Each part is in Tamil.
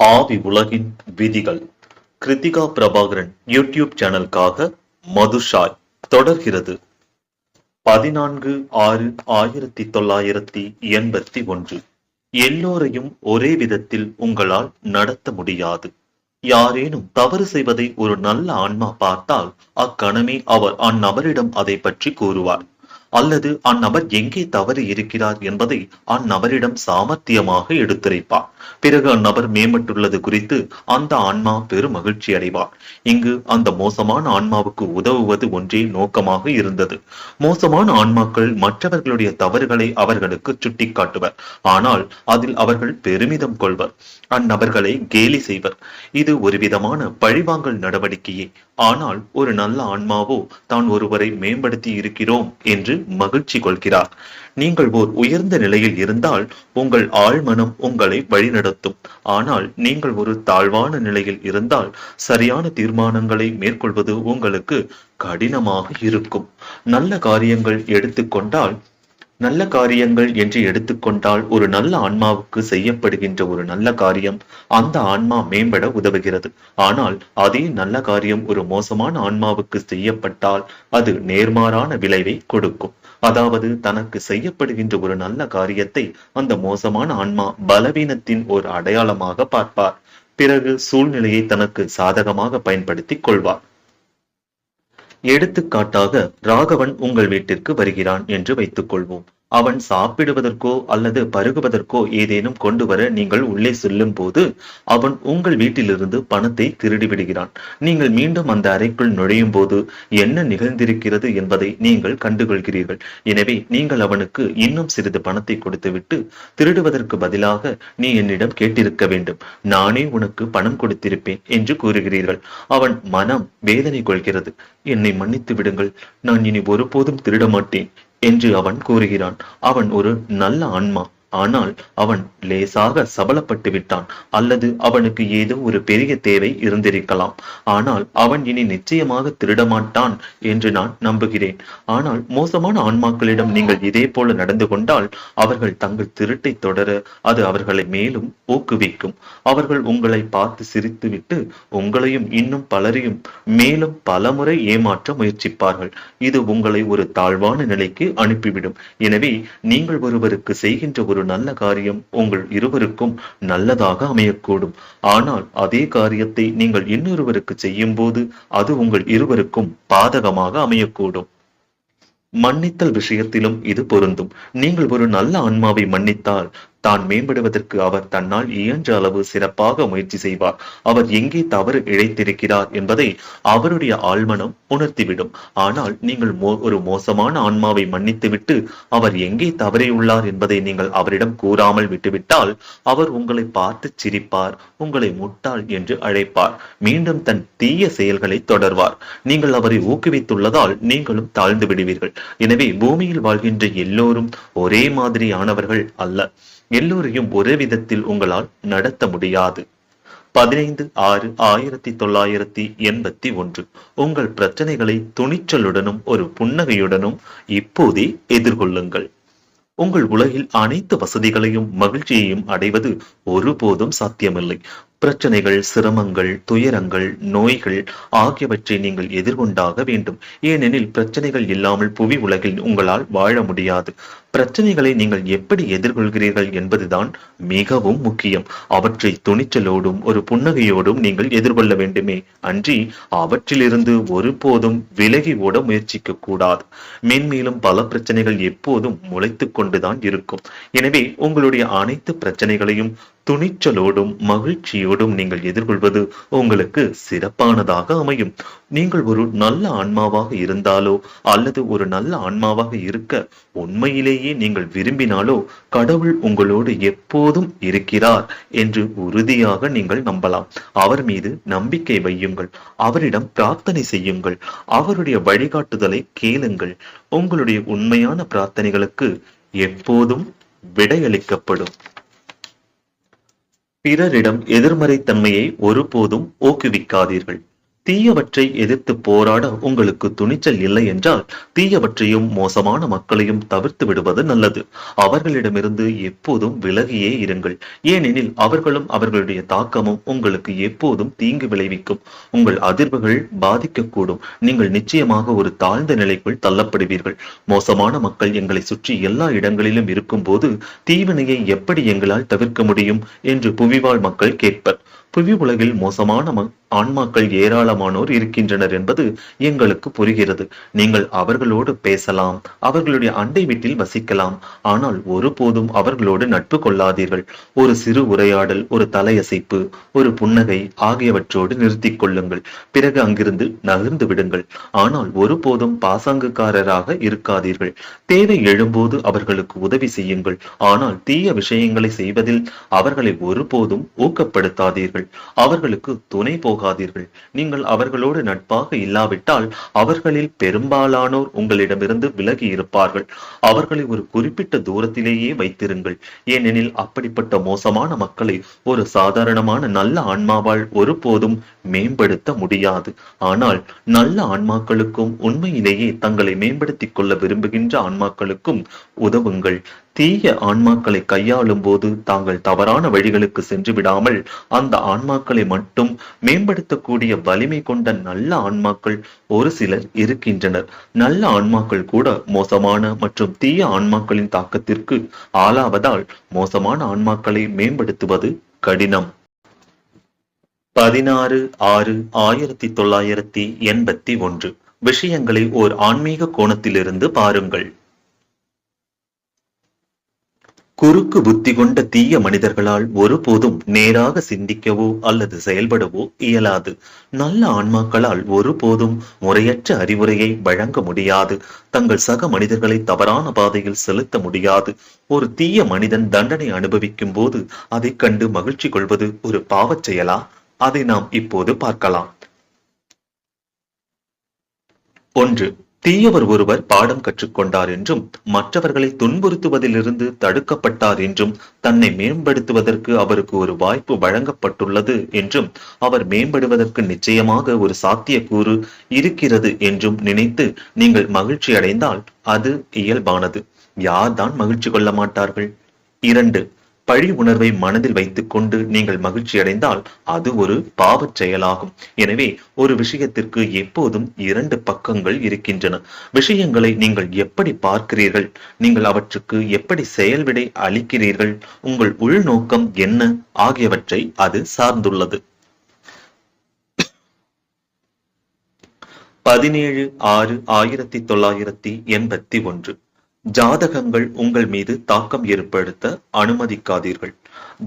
ஆவி உலகின் விதிகள். கிருத்திகா பிரபாகரன் யூடியூப் சேனலுக்காக மதுஷாய் தொடர்கிறது. 14/6/1981. எல்லோரையும் ஒரே விதத்தில் உங்களால் நடத்த முடியாது. யாரேனும் தவறு செய்வதை ஒரு நல்ல ஆன்மா பார்த்தால் அக்கணமே அவர் அந்நபரிடம் அதை பற்றி கூறுவார். அல்லது அந்நபர் எங்கே தவறு இருக்கிறார் என்பதை அந்நபரிடம் சாமர்த்தியமாக எடுத்துரைப்பார். பிறகு அந்நபர் மேம்பட்டுள்ளது குறித்து அந்த ஆன்மா பெரும் மகிழ்ச்சி அடைவார். இங்கு அந்த மோசமான ஆன்மாவுக்கு உதவுவது ஒன்றே நோக்கமாக இருந்தது. மோசமான ஆன்மாக்கள் மற்றவர்களுடைய தவறுகளை அவர்களுக்கு சுட்டிக்காட்டுவர். ஆனால் அதில் அவர்கள் பெருமிதம் கொள்வர். அந்நபர்களை கேலி செய்வர். இது ஒரு விதமான பழிவாங்கல் நடவடிக்கையே. ஆனால் ஒரு நல்ல ஆன்மாவோ தான் ஒருவரை மேம்படுத்தி இருக்கிறோம் என்று மகிழ்ச்சி கொள்கிறார். நீங்கள் ஓர் உயர்ந்த நிலையில் இருந்தால் உங்கள் ஆழ்மனம் உங்களை வழிநடத்தும். ஆனால் நீங்கள் ஒரு தாழ்வான நிலையில் இருந்தால் சரியான தீர்மானங்களை மேற்கொள்வது உங்களுக்கு கடினமாக இருக்கும். நல்ல காரியங்கள் என்று எடுத்துக்கொண்டால் ஒரு நல்ல ஆன்மாவுக்கு செய்யப்படுகின்ற ஒரு நல்ல காரியம் அந்த ஆன்மா மேம்பட உதவுகிறது. ஆனால் அதே நல்ல காரியம் ஒரு மோசமான ஆன்மாவுக்கு செய்யப்பட்டால் அது நேர்மாறான விளைவை கொடுக்கும். அதாவது தனக்கு செய்யப்படுகின்ற ஒரு நல்ல காரியத்தை அந்த மோசமான ஆன்மா பலவீனத்தின் ஒரு அடையாளமாக பார்ப்பார். பிறகு சூழ்நிலையை தனக்கு சாதகமாக பயன்படுத்தி கொள்வார். எடுத்துக்காட்டாக, ராகவன் உங்கள் வீட்டிற்கு வருகிறான் என்று வைத்துக் கொள்வோம். அவன் சாப்பிடுவதற்கோ அல்லது பருகுவதற்கோ ஏதேனும் கொண்டு வர நீங்கள் உள்ளே செல்லும் போது அவன் உங்கள் வீட்டிலிருந்து பணத்தை திருடி விடுகிறான். நீங்கள் மீண்டும் அந்த அறைக்குள் நுழையும் போது என்ன நிகழ்ந்திருக்கிறது என்பதை நீங்கள் கண்டுகொள்கிறீர்கள். எனவே நீங்கள் அவனுக்கு இன்னும் சிறிது பணத்தை கொடுத்துவிட்டு, திருடுவதற்கு பதிலாக நீ என்னிடம் கேட்டிருக்க வேண்டும், நானே உனக்கு பணம் கொடுத்திருப்பேன் என்று கூறுகிறீர்கள். அவன் மனம் வேதனை கொள்கிறது. என்னை மன்னித்து விடுங்கள், நான் இனி ஒருபோதும் திருட மாட்டேன் என்று அவன் கூறுகிறான். அவன் ஒரு நல்ல ஆன்மா. ஆனால் அவன் லேசாக சபலப்பட்டு விட்டான். அல்லது அவனுக்கு ஏதோ ஒரு பெரிய தேவை இருந்திருக்கலாம். ஆனால் அவன் இனி நிச்சயமாக திருடமாட்டான் என்று நான் நம்புகிறேன். ஆனால் மோசமான ஆன்மாக்களிடம் நீங்கள் இதே போல நடந்து கொண்டால் அவர்கள் தங்கள் திருட்டை தொடர அது அவர்களை மேலும் ஊக்குவிக்கும். அவர்கள் உங்களை பார்த்து சிரித்துவிட்டு உங்களையும் இன்னும் பலரையும் மேலும் பலமுறை ஏமாற்ற முயற்சிப்பார்கள். இது உங்களை ஒரு தாழ்வான நிலைக்கு அனுப்பிவிடும். எனவே நீங்கள் ஒருவருக்கு செய்கின்ற ஒரு நல்ல காரியம் உங்கள் இருவருக்கும் நல்லதாக அமையக்கூடும். ஆனால் அதே காரியத்தை நீங்கள் இன்னொருவருக்கு செய்யும் போது அது உங்கள் இருவருக்கும் பாதகமாக அமையக்கூடும். மன்னித்தல் விஷயத்திலும் இது பொருந்தும். நீங்கள் ஒரு நல்ல ஆன்மாவை மன்னித்தால் தான் மேம்படுவதற்கு அவர் தன்னால் இயன்ற அளவு சிறப்பாக முயற்சி செய்வார். அவர் எங்கே தவறு இழைத்திருக்கிறார் என்பதை அவருடைய ஆழ்மனம் உணர்த்திவிடும். ஆனால் நீங்கள் ஒரு மோசமான ஆன்மாவை மன்னித்துவிட்டு அவர் எங்கே தவறியுள்ளார் என்பதை நீங்கள் அவரிடம் கூறாமல் விட்டுவிட்டால் அவர் உங்களை பார்த்து சிரிப்பார், உங்களை முட்டாள் என்று அழைப்பார், மீண்டும் தன் தீய செயல்களை தொடர்வார். நீங்கள் அவரை ஊக்குவித்துள்ளதால் நீங்களும் தாழ்ந்து விடுவீர்கள். எனவே பூமியில் வாழ்கின்ற எல்லோரும் ஒரே மாதிரியானவர்கள் அல்ல. எல்லோரையும் ஒரே விதத்தில் உங்களால் நடத்த முடியாது. 15/6/1981. உங்கள் பிரச்சனைகளை துணிச்சலுடனும் ஒரு புன்னகையுடனும் இப்போதே எதிர்கொள்ளுங்கள். உங்கள் உலகில் அனைத்து வசதிகளையும் மகிழ்ச்சியையும் அடைவது ஒருபோதும் சாத்தியமில்லை. பிரச்சனைகள், சிரமங்கள், துயரங்கள், நோய்கள் ஆகியவற்றை நீங்கள் எதிர்கொண்டாக வேண்டும். ஏனெனில் பிரச்சனைகள் இல்லாமல் புவி உலகில் உங்களால் வாழ முடியாது. பிரச்சனைகளை நீங்கள் எப்படி எதிர்கொள்கிறீர்கள் என்பதுதான் மிகவும் முக்கியம். அவற்றை துணிச்சலோடும் ஒரு புன்னகையோடும் நீங்கள் எதிர்கொள்ள வேண்டுமே அன்றி அவற்றிலிருந்து ஒருபோதும் விலகி ஓட முயற்சிக்க கூடாது. மென்மேலும் பல பிரச்சனைகள் எப்போதும் முளைத்து கொண்டுதான் இருக்கும். எனவே உங்களுடைய அனைத்து பிரச்சனைகளையும் துணிச்சலோடும் மகிழ்ச்சியோடும் நீங்கள் எதிர்கொள்வது உங்களுக்கு சிறப்பானதாக அமையும். நீங்கள் ஒரு நல்ல ஆன்மாவாக இருந்தாலோ அல்லது ஒரு நல்ல ஆன்மாவாக இருக்க உண்மையிலேயே நீங்கள் விரும்பினாலோ கடவுள் உங்களோடு எப்போதும் இருக்கிறார் என்று உறுதியாக நீங்கள் நம்பலாம். அவர் மீது நம்பிக்கை வையுங்கள். அவரிடம் பிரார்த்தனை செய்யுங்கள். அவருடைய வழிகாட்டுதலை கேளுங்கள். உங்களுடைய உண்மையான பிரார்த்தனைகளுக்கு எப்போதும் விடையளிக்கப்படும். பிறரிடம் எதிர்மறை தன்மையை ஒருபோதும் ஊக்குவிக்காதீர்கள். தீயவற்றை எதிர்த்து போராட உங்களுக்கு துணிச்சல் இல்லை என்றால் தீயவற்றையும் மோசமான மக்களையும் தவிர்த்து விடுவது நல்லது. அவர்களிடமிருந்து எப்போதும் விலகியே இருங்கள். ஏனெனில் அவர்களும் அவர்களுடைய தாக்கமும் உங்களுக்கு எப்போதும் தீங்கு விளைவிக்கும். உங்கள் அதிர்வுகள் பாதிக்கக்கூடும். நீங்கள் நிச்சயமாக ஒரு தாழ்ந்த நிலைக்குள் தள்ளப்படுவீர்கள். மோசமான மக்கள் எங்களை சுற்றி எல்லா இடங்களிலும் இருக்கும் போது தீவினையை எப்படி எங்களால் தவிர்க்க முடியும் என்று புவிவாழ் மக்கள் கேட்பர். புவி உலகில் மோசமான ஆன்மாக்கள் ஏராளமானோர் இருக்கின்றனர் என்பது எங்களுக்கு புரிகிறது. நீங்கள் அவர்களோடு பேசலாம், அவர்களுடைய அண்டை வீட்டில் வசிக்கலாம், ஆனால் ஒருபோதும் அவர்களோடு நட்பு கொள்ளாதீர்கள். ஒரு சிறு உரையாடல், ஒரு தலையசைப்பு, ஒரு புன்னகை ஆகியவற்றோடு நிறுத்திக் கொள்ளுங்கள். பிறகு அங்கிருந்து நகர்ந்து விடுங்கள். ஆனால் ஒருபோதும் பாசாங்குக்காரராக இருக்காதீர்கள். தேவை எழும்போது அவர்களுக்கு உதவி செய்யுங்கள். ஆனால் தீய விஷயங்களை செய்வதில் அவர்களை ஒருபோதும் ஊக்கப்படுத்தாதீர்கள். அவர்களுக்கு துணை போகாதீர்கள். நீங்கள் அவர்களோடு நட்பாக இல்லாவிட்டால் அவர்களில் பெரும்பாலானோர் உங்களிடமிருந்து விலகி இருப்பார்கள். அவர்களை ஒரு குறிப்பிட்ட தூரத்திலேயே வைத்திருங்கள். ஏனெனில் அப்படிப்பட்ட மோசமான மக்களை ஒரு சாதாரணமான நல்ல ஆன்மாவால் ஒருபோதும் மேம்படுத்த முடியாது. ஆனால் நல்ல ஆன்மாக்களுக்கும் உண்மையிலேயே தங்களை மேம்படுத்திக் கொள்ள விரும்புகின்ற ஆன்மாக்களுக்கும் உதவுங்கள். தீய ஆன்மாக்களை கையாளும் போது தாங்கள் தவறான வழிகளுக்கு சென்று விடாமல் அந்த ஆன்மாக்களை மட்டும் மேம்படுத்தக்கூடிய வலிமை கொண்ட நல்ல ஆன்மாக்கள் ஒரு சிலர் இருக்கின்றனர். நல்ல ஆன்மாக்கள் கூட மோசமான மற்றும் தீய ஆன்மாக்களின் தாக்கத்திற்கு ஆளாவதால் மோசமான ஆன்மாக்களை மேம்படுத்துவது கடினம். 16/6/1981 விஷயங்களை ஓர் ஆன்மீக கோணத்திலிருந்து பாருங்கள். குறுக்கு புத்தி கொண்ட தீய மனிதர்களால் ஒருபோதும் நேராக சிந்திக்கவோ அல்லது செயல்படவோ இயலாது. நல்ல ஆன்மாக்களால் ஒருபோதும் முறையற்ற அறிவுரையை வழங்க முடியாது. தங்கள் சக மனிதர்களை தவறான பாதையில் செலுத்த முடியாது. ஒரு தீய மனிதன் தண்டனை அனுபவிக்கும் போது அதை கண்டு மகிழ்ச்சி கொள்வது ஒரு பாவச் செயலா? அதை நாம் இப்போது பார்க்கலாம். 1. தீயவர் ஒருவர் பாடம் கற்றுக்கொண்டார் என்றும் மற்றவர்களை துன்புறுத்துவதிலிருந்து தடுக்கப்பட்டார் என்றும் தன்னை மேம்படுத்துவதற்கு அவருக்கு ஒரு வாய்ப்பு வழங்கப்பட்டுள்ளது என்றும் அவர் மேம்படுவதற்கு நிச்சயமாக ஒரு சாத்தியக்கூறு இருக்கிறது என்றும் நினைத்து நீங்கள் மகிழ்ச்சி அடைந்தால் அது இயல்பானது. யார்தான் மகிழ்ச்சி கொள்ள மாட்டார்கள்? 2. பழி உணர்வை மனதில் வைத்துக் கொண்டு நீங்கள் மகிழ்ச்சி அடைந்தால் அது ஒரு பாவச் செயலாகும். எனவே ஒரு விஷயத்திற்கு எப்போதும் 2 பக்கங்கள் இருக்கின்றன. விஷயங்களை நீங்கள் எப்படி பார்க்கிறீர்கள், நீங்கள் அவற்றுக்கு எப்படி செயல்விடை அளிக்கிறீர்கள், உங்கள் உள்நோக்கம் என்ன ஆகியவற்றை அது சார்ந்துள்ளது. 17/6/1981 ஜாதகங்கள் உங்கள் மீது தாக்கம் ஏற்படுத்த அனுமதிக்காதீர்கள்.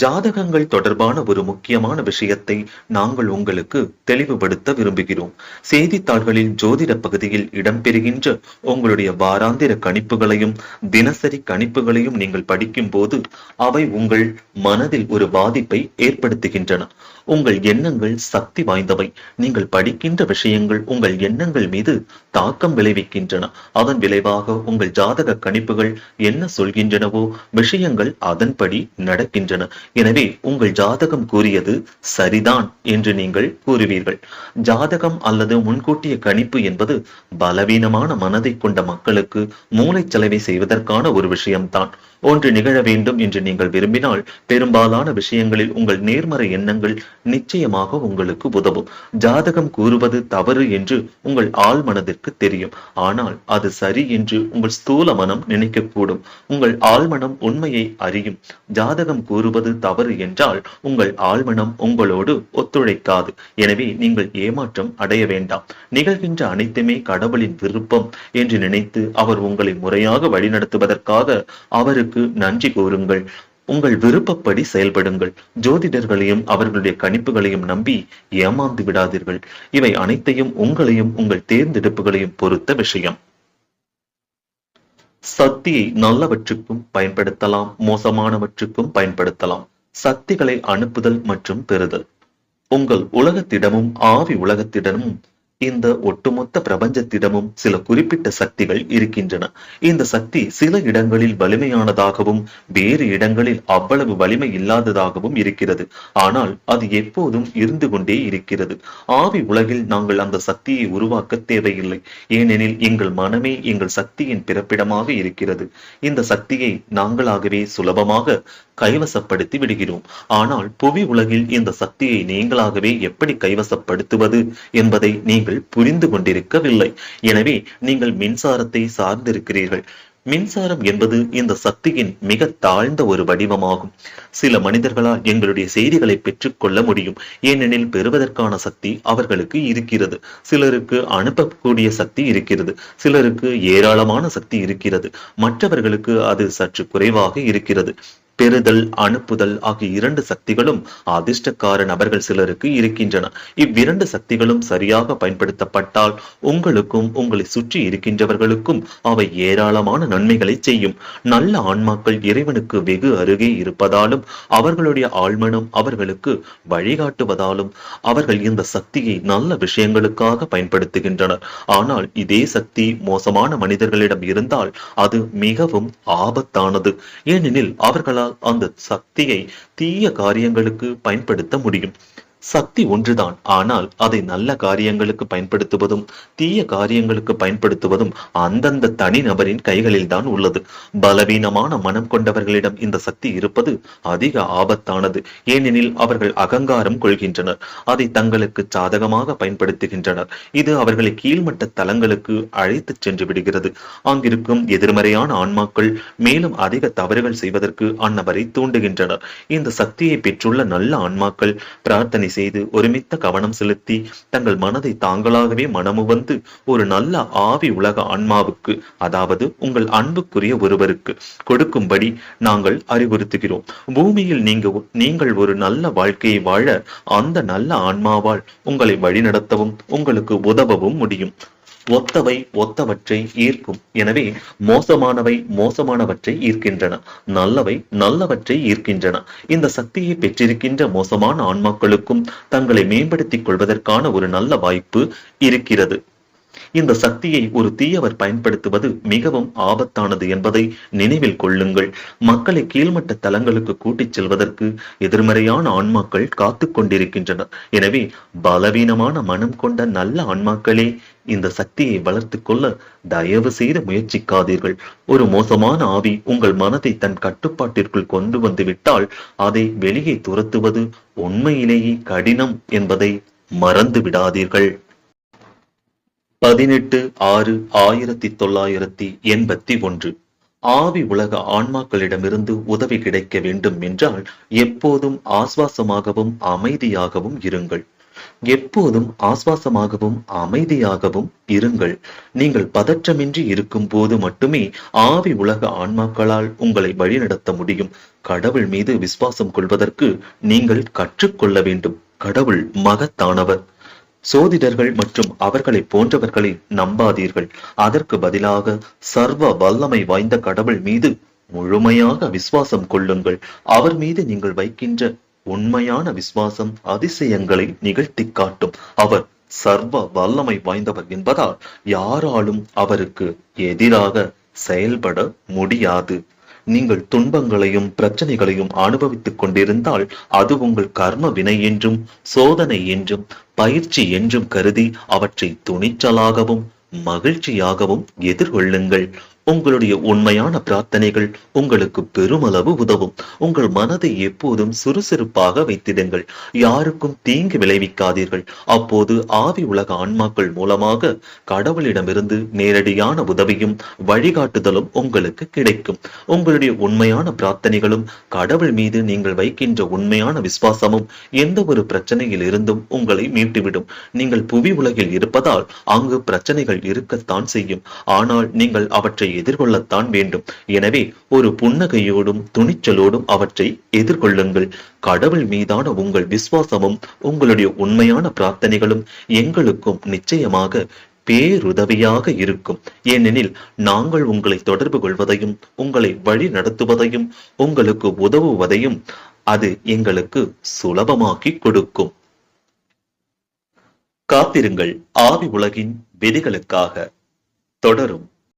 ஜாதகங்கள் தொடர்பான ஒரு முக்கியமான விஷயத்தை நாங்கள் உங்களுக்கு தெளிவுபடுத்த விரும்புகிறோம். செய்தித்தாள்களில் ஜோதிட பகுதியில் இடம்பெறுகின்ற உங்களுடைய வாராந்திர கணிப்புகளையும் தினசரி கணிப்புகளையும் நீங்கள் படிக்கும் போது அவை உங்கள் மனதில் ஒரு பாதிப்பை ஏற்படுத்துகின்றன. உங்கள் எண்ணங்கள் சக்தி வாய்ந்தவை. நீங்கள் படிக்கின்ற விஷயங்கள் உங்கள் எண்ணங்கள் மீது தாக்கம் விளைவிக்கின்றன. அதன் விளைவாக உங்கள் ஜாதக கணிப்புகள் என்ன சொல்கின்றனவோ விஷயங்கள் அதன்படி நடக்கின்றன. எனவே உங்கள் ஜாதகம் கூறியது சரிதான் என்று நீங்கள் கூறுவீர்கள். ஜாதகம் அல்லது முன்கூட்டிய கணிப்பு என்பது பலவீனமான மனதை கொண்ட மக்களுக்கு மூளைச்சலவை செய்வதற்கான ஒரு விஷயம்தான். ஒன்று நிகழ வேண்டும் என்று நீங்கள் விரும்பினால் பெரும்பாலான விஷயங்களில் உங்கள் நேர்மறை எண்ணங்கள் நிச்சயமாக உங்களுக்கு உதவும். ஜாதகம் கூறுவது தவறு என்று உங்கள் ஆழ் மனதிற்கு தெரியும். ஆனால் அது சரி என்று உங்கள் ஸ்தூல மனம் நினைக்கக்கூடும். உங்கள் ஆழ்மனம் உண்மையை அறியும். ஜாதகம் கூறுவது தவறு என்றால் உங்கள் ஆழ்மனம் உங்களோடு ஒத்துழைக்காது. எனவே நீங்கள் ஏமாற்றம் அடைய வேண்டாம். நிகழ்கின்ற அனைத்துமே கடவுளின் விருப்பம் என்று நினைத்து அவர் உங்களை முறையாக வழிநடத்துவதற்காக அவருக்கு நன்றி கூறுங்கள். உங்கள் விருப்பப்படி செயல்படுங்கள். ஜோதிடர்களையும் அவர்களுடைய கணிப்புகளையும் நம்பி ஏமாந்து விடாதீர்கள். இவை அனைத்தையும் உங்களையும் உங்கள் தேர்ந்தெடுப்புகளையும் பொறுத்த விஷயம். சக்தியை நல்லவற்றுக்கும் பயன்படுத்தலாம், மோசமானவற்றுக்கும் பயன்படுத்தலாம். சக்திகளை அனுப்புதல் மற்றும் பெறுதல். உங்கள் உலகத்திடமும் ஆவி உலகத்திடமும் இந்த ஒட்டுமொத்த பிரபஞ்சத்திடமும் சில குறிப்பிட்ட சக்திகள் இருக்கின்றன. இந்த சக்தி சில இடங்களில் வலிமையானதாகவும் வேறு இடங்களில் அவ்வளவு வலிமை இல்லாததாகவும் இருக்கிறது. ஆனால் அது எப்போதும் இருந்து கொண்டே இருக்கிறது. ஆவி உலகில் நாங்கள் அந்த சக்தியை உருவாக்க தேவையில்லை. ஏனெனில் எங்கள் மனமே எங்கள் சக்தியின் பிறப்பிடமாக இருக்கிறது. இந்த சக்தியை நாங்களாகவே சுலபமாக கைவசப்படுத்தி விடுகிறோம். ஆனால் புவி உலகில் இந்த சக்தியை நீங்களாகவே எப்படி கைவசப்படுத்துவது என்பதை நீங்கள் புரிந்து கொண்டிருக்கவில்லை. எனவே நீங்கள் மின்சாரத்தை சார்ந்திருக்கிறீர்கள். மின்சாரம் என்பது இந்த சக்தியின் மிக தாழ்ந்த ஒரு வடிவமாகும். சில மனிதர்களால் எங்களுடைய செய்திகளை பெற்றுக்கொள்ள முடியும், ஏனெனில் பெறுவதற்கான சக்தி அவர்களுக்கு இருக்கிறது. சிலருக்கு அனுப்பக்கூடிய சக்தி இருக்கிறது, சிலருக்கு ஏராளமான சக்தி இருக்கிறது, மற்றவர்களுக்கு அது சற்று குறைவாக இருக்கிறது. பெறுதல் அனுப்புதல் ஆகிய இரண்டு சக்திகளும் அதிர்ஷ்டக்கார நபர்கள் சிலருக்கு இருக்கின்றன. இவ்விரண்டு சக்திகளும் சரியாக பயன்படுத்தப்பட்டால் உங்களுக்கும் உங்களை சுற்றி இருக்கின்றவர்களுக்கும் அவை ஏராளமான நன்மைகளை செய்யும். நல்ல ஆன்மாக்கள் இறைவனுக்கு வெகு அருகே இருப்பதாலும் அவர்களுடைய ஆழ்மனம் அவர்களுக்கு வழிகாட்டுவதாலும் அவர்கள் இந்த சக்தியை நல்ல விஷயங்களுக்காக பயன்படுத்துகின்றனர். ஆனால் இதே சக்தி மோசமான மனிதர்களிடம் இருந்தால் அது மிகவும் ஆபத்தானது. ஏனெனில் அவர்களால் அந்த சக்தியை தீய காரியங்களுக்கு பயன்படுத்த முடியும். சக்தி ஒன்றுதான், ஆனால் அதை நல்ல காரியங்களுக்கு பயன்படுத்துவதும் தீய காரியங்களுக்கு பயன்படுத்துவதும் அந்தந்த தனி நபரின் கைகளில் தான் உள்ளது. பலவீனமான மனம் கொண்டவர்களிடம் இந்த சக்தி இருப்பது அதிக ஆபத்தானது. ஏனெனில் அவர்கள் அகங்காரம் கொள்கின்றனர், அதை தங்களுக்கு சாதகமாக பயன்படுத்துகின்றனர். இது அவர்களை கீழ்மட்ட தலங்களுக்கு அழைத்து சென்று விடுகிறது. அங்கிருக்கும் எதிர்மறையான ஆன்மாக்கள் மேலும் அதிக தவறுகள் செய்வதற்கு அந்நபரை தூண்டுகின்றனர். இந்த சக்தியை பெற்றுள்ள நல்ல ஆன்மாக்கள் பிரார்த்தனை செய்து ஒருமித்த கவனம் செலுத்தி தங்கள் மனதை தாங்களாகவே மனமுவந்து ஒரு நல்ல ஆவி உலக ஆன்மாவுக்கு, அதாவது உங்கள் அன்புக்குரிய ஒருவருக்கு கொடுக்கும்படி நாங்கள் அறிவுறுத்துகிறோம். பூமியில் நீங்கள் ஒரு நல்ல வாழ்க்கையை வாழ அந்த நல்ல ஆன்மாவால் உங்களை வழிநடத்தவும் உங்களுக்கு உதவவும் முடியும். ஒத்தவை ஒத்தவற்றை ஈர்க்கும். எனவே மோசமானவை மோசமானவற்றை ஈர்க்கின்றன, நல்லவை நல்லவற்றை ஈர்க்கின்றன. இந்த சக்தியை பெற்றிருக்கின்ற மோசமான ஆன்மாக்களுக்கும் தங்களை மேம்படுத்திக் கொள்வதற்கான ஒரு நல்ல வாய்ப்பு இருக்கிறது. இந்த சக்தியை ஒரு தீயவர் பயன்படுத்துவது மிகவும் ஆபத்தானது என்பதை நினைவில் கொள்ளுங்கள். மக்களை கீழ்மட்ட தலங்களுக்கு கூட்டிச் செல்வதற்கு எதிர்மறையான ஆன்மாக்கள் காத்து கொண்டிருக்கின்றனர். எனவே பலவீனமான மனம் கொண்ட நல்ல ஆன்மாக்களே இந்த சக்தியை வளர்த்து கொள்ள தயவு செய்து முயற்சிக்காதீர்கள். ஒரு மோசமான ஆவி உங்கள் மனதை தன் கட்டுப்பாட்டிற்குள் கொண்டு வந்து விட்டால் அதை வெளியே துரத்துவது உண்மையிலேயே கடினம் என்பதை மறந்து விடாதீர்கள். 18/6/1981 ஆவி உலக ஆன்மாக்களிடமிருந்து உதவி கிடைக்க வேண்டும் என்றால் எப்போதும் ஆஸ்வாசமாகவும் அமைதியாகவும் இருங்கள். எப்போதும் ஆஸ்வாசமாகவும் அமைதியாகவும் இருங்கள். நீங்கள் பதற்றமின்றி இருக்கும் போது மட்டுமே ஆவி உலக ஆன்மாக்களால் உங்களை வழிநடத்த முடியும். கடவுள் மீது விசுவாசம் கொள்வதற்கு நீங்கள் கற்றுக்கொள்ள வேண்டும். கடவுள் மகத்தானவர். சோதிடர்கள் மற்றும் அவர்களை போன்றவர்களை நம்பாதீர்கள். அதற்கு பதிலாக சர்வ வல்லமை வாய்ந்த கடவுள் மீது முழுமையாக விசுவாசம் கொள்ளுங்கள். அவர் மீது நீங்கள் வைக்கின்ற உண்மையான விசுவாசம் அதிசயங்களை நிகழ்த்தி காட்டும். அவர் சர்வ வல்லமை வாய்ந்தவர் என்பதால் யாராலும் அவருக்கு எதிராக செயல்பட முடியாது. நீங்கள் துன்பங்களையும் பிரச்சனைகளையும் அனுபவித்துக் கொண்டிருந்தால் அது உங்கள் கர்ம வினை என்றும் சோதனை என்றும் பயிற்சி என்றும் கருதி அவற்றை துணிச்சலாகவும் மகிழ்ச்சியாகவும் எதிர்கொள்ளுங்கள். உங்களுடைய உண்மையான பிரார்த்தனைகள் உங்களுக்கு பெருமளவு உதவும். உங்கள் மனதை எப்போதும் சுறுசுறுப்பாக வைத்திடுங்கள். யாருக்கும் தீங்கு விளைவிக்காதீர்கள். அப்போது ஆவி உலக ஆன்மாக்கள் மூலமாக கடவுளிடமிருந்து நேரடியான உதவியும் வழிகாட்டுதலும் உங்களுக்கு கிடைக்கும். உங்களுடைய உண்மையான பிரார்த்தனைகளும் கடவுள் மீது நீங்கள் வைக்கின்ற உண்மையான விசுவாசமும் எந்த ஒரு பிரச்சனையில் இருந்தும் உங்களை மீட்டுவிடும். நீங்கள் புவி உலகில் இருப்பதால் அங்கு பிரச்சனைகள் இருக்கத்தான் செய்யும். ஆனால் நீங்கள் அவற்றை எதிர்கொள்ளத்தான் வேண்டும். எனவே ஒரு புன்னகையோடும் துணிச்சலோடும் அவற்றை எதிர்கொள்ளுங்கள். கடவுள் மீதான உங்கள் விசுவாசமும் உங்களுடைய உண்மையான பிரார்த்தனைகளும் எங்களுக்கும் நிச்சயமாக பேருதவியாக இருக்கும். ஏனெனில் நாங்கள் உங்களை தொடர்பு கொள்வதையும் உங்களை வழி நடத்துவதையும் உங்களுக்கு உதவுவதையும் அது எங்களுக்கு சுலபமாக்கி கொடுக்கும். காத்திருங்கள், ஆவி உலகின் விதிகளுக்காக தொடரும்.